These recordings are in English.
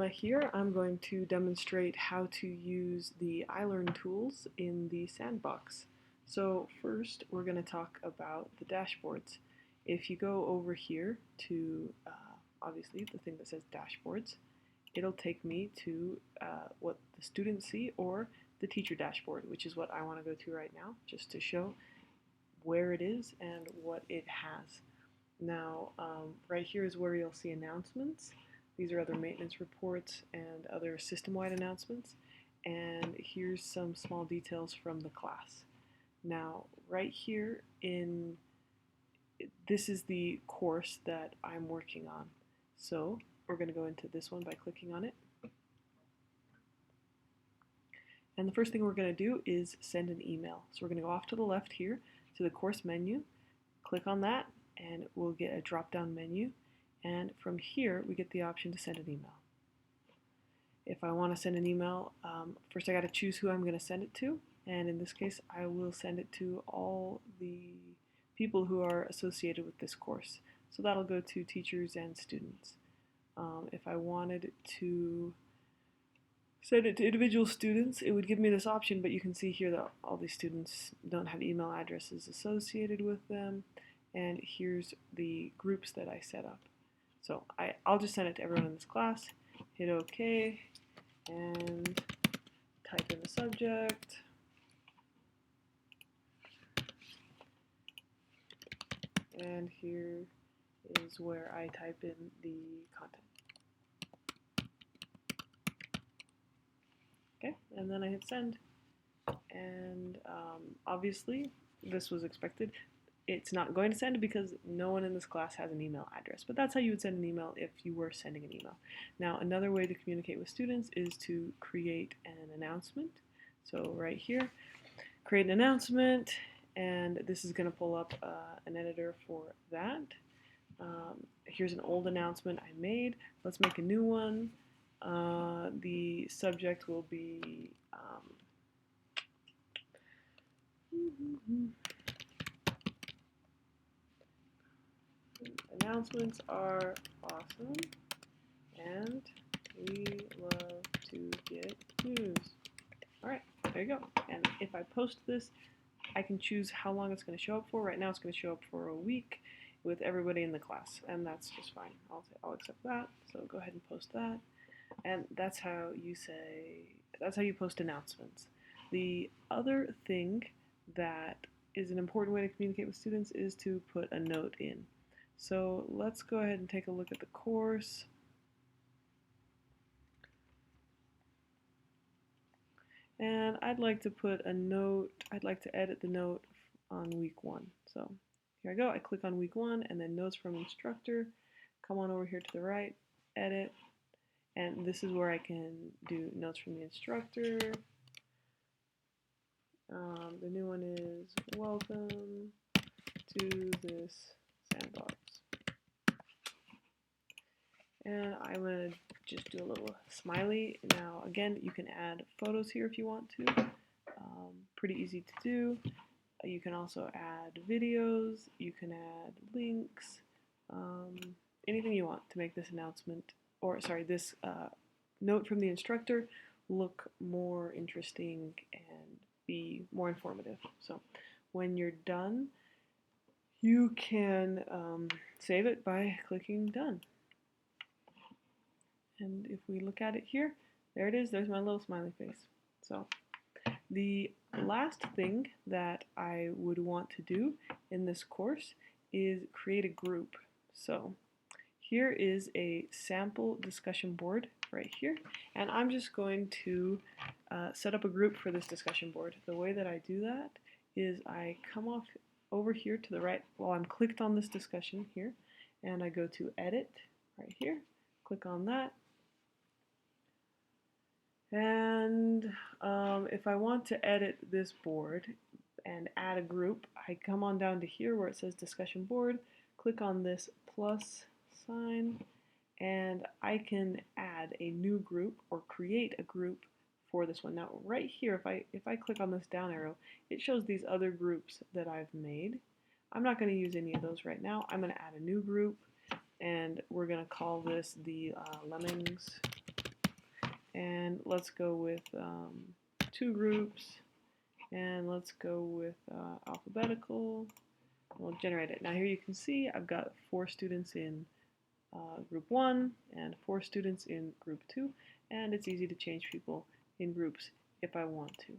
Here I'm going to demonstrate how to use the iLearn tools in the sandbox. So first we're going to talk about the dashboards. If you go over here to obviously the thing that says dashboards, it'll take me to what the students see or the teacher dashboard, which is what I want to go to right now, just to show where it is and what it has. Now right here is where you'll see announcements. These are other maintenance reports and other system-wide announcements. And here's some small details from the class. Now, right here this is the course that I'm working on. So we're going to go into this one by clicking on it. And the first thing we're going to do is send an email. So we're going to go off to the left here to the course menu, click on that, and we'll get a drop-down menu. And from here, we get the option to send an email. If I want to send an email, first I got to choose who I'm going to send it to. And in this case, I will send it to all the people who are associated with this course. So that'll go to teachers and students. If I wanted to send it to individual students, it would give me this option, but you can see here that all these students don't have email addresses associated with them. And here's the groups that I set up. So I'll just send it to everyone in this class, hit OK, and type in the subject. And here is where I type in the content. Okay, and then I hit send. And obviously, this was expected. It's not going to send because no one in this class has an email address, but that's how you would send an email if you were sending an email. Now, another way to communicate with students is to create an announcement. So right here, create an announcement, and this is going to pull up an editor for that. Here's an old announcement I made. Let's make a new one. The subject will be announcements are awesome, and we love to get news. Alright, there you go. And if I post this, I can choose how long it's going to show up for. Right now it's going to show up for a week with everybody in the class, and that's just fine. I'll accept that, so go ahead and post that. And that's how you post announcements. The other thing that is an important way to communicate with students is to put a note in. So let's go ahead and take a look at the course. And I'd like to put a note, I'd like to edit the note on week 1. So here I go, I click on week 1 and then notes from instructor. Come on over here to the right, edit, and this is where I can do notes from the instructor. The new one is welcome to this sandbox. And I'm going to just do a little smiley. Now, again, you can add photos here if you want to. Pretty easy to do. You can also add videos. You can add links. Anything you want to make this announcement, or sorry, this note from the instructor look more interesting and be more informative. So when you're done, you can save it by clicking done. And if we look at it here, there it is, there's my little smiley face. So the last thing that I would want to do in this course is create a group. So here is a sample discussion board right here, and I'm just going to set up a group for this discussion board. The way that I do that is I come off over here to the right while I'm clicked on this discussion here, and I go to edit right here, click on that. And if I want to edit this board and add a group, I come on down to here where it says discussion board, click on this plus sign, and I can add a new group or create a group for this one. Now right here, if I click on this down arrow, it shows these other groups that I've made. I'm not going to use any of those right now. I'm going to add a new group, and we're going to call this the Lemmings let's go with 2 groups, and let's go with alphabetical. We'll generate it. Now here you can see I've got 4 students in group 1 and 4 students in group 2, and it's easy to change people in groups if I want to.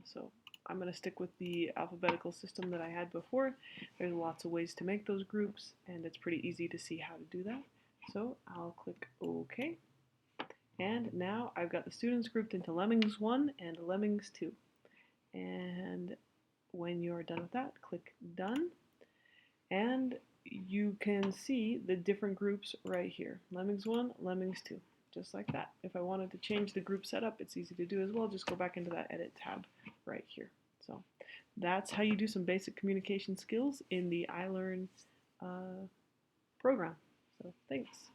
So I'm going to stick with the alphabetical system that I had before. There's lots of ways to make those groups, and it's pretty easy to see how to do that. So I'll click OK. And now I've got the students grouped into Lemmings 1 and Lemmings 2. And when you're done with that, click Done. And you can see the different groups right here. Lemmings 1, Lemmings 2. Just like that. If I wanted to change the group setup, it's easy to do as well. Just go back into that Edit tab right here. So that's how you do some basic communication skills in the iLearn program. So thanks.